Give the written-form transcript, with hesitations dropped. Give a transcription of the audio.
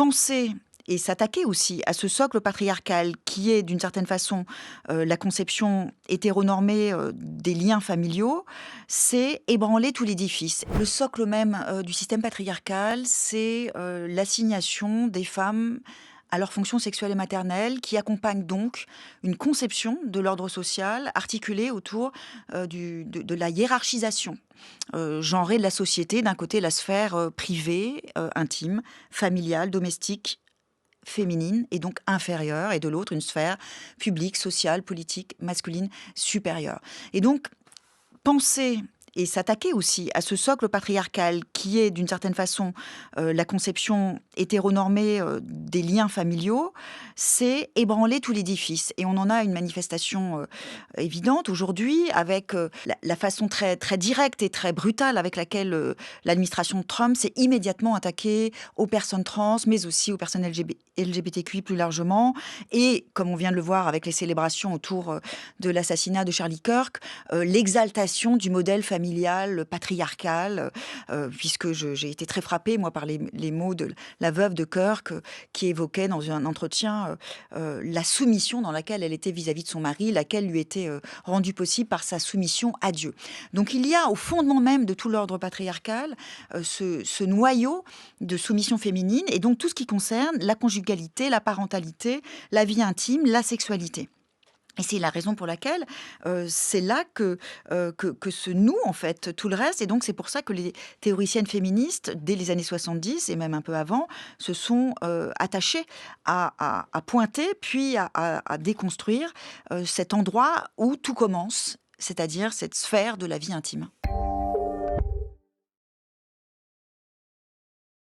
penser et s'attaquer aussi à ce socle patriarcal qui est d'une certaine façon la conception hétéronormée des liens familiaux, c'est ébranler tout l'édifice. Le socle même du système patriarcal, c'est l'assignation des femmes à leur fonction sexuelle et maternelle, qui accompagne donc une conception de l'ordre social articulée autour de la hiérarchisation genrée de la société. D'un côté, la sphère privée, intime, familiale, domestique, féminine et donc inférieure, et de l'autre, une sphère publique, sociale, politique, masculine, supérieure. Et donc, penser et s'attaquer aussi à ce socle patriarcal qui est d'une certaine façon la conception hétéronormée des liens familiaux, c'est ébranler tout l'édifice. Et on en a une manifestation évidente aujourd'hui avec la façon très, très directe et très brutale avec laquelle l'administration Trump s'est immédiatement attaquée aux personnes trans, mais aussi aux personnes LGBTQI plus largement. Et comme on vient de le voir avec les célébrations autour de l'assassinat de Charlie Kirk, l'exaltation du modèle familial patriarcal, puisque j'ai été très frappée, moi, par les mots de la veuve de Kirk, qui évoquait dans un entretien la soumission dans laquelle elle était vis-à-vis de son mari, laquelle lui était rendue possible par sa soumission à Dieu. Donc il y a au fondement même de tout l'ordre patriarcal ce noyau de soumission féminine, et donc tout ce qui concerne la conjugalité, la parentalité, la vie intime, la sexualité. Et c'est la raison pour laquelle c'est là que se noue en fait tout le reste. Et donc c'est pour ça que les théoriciennes féministes, dès les années 70 et même un peu avant, se sont attachées à pointer puis à déconstruire cet endroit où tout commence, c'est-à-dire cette sphère de la vie intime.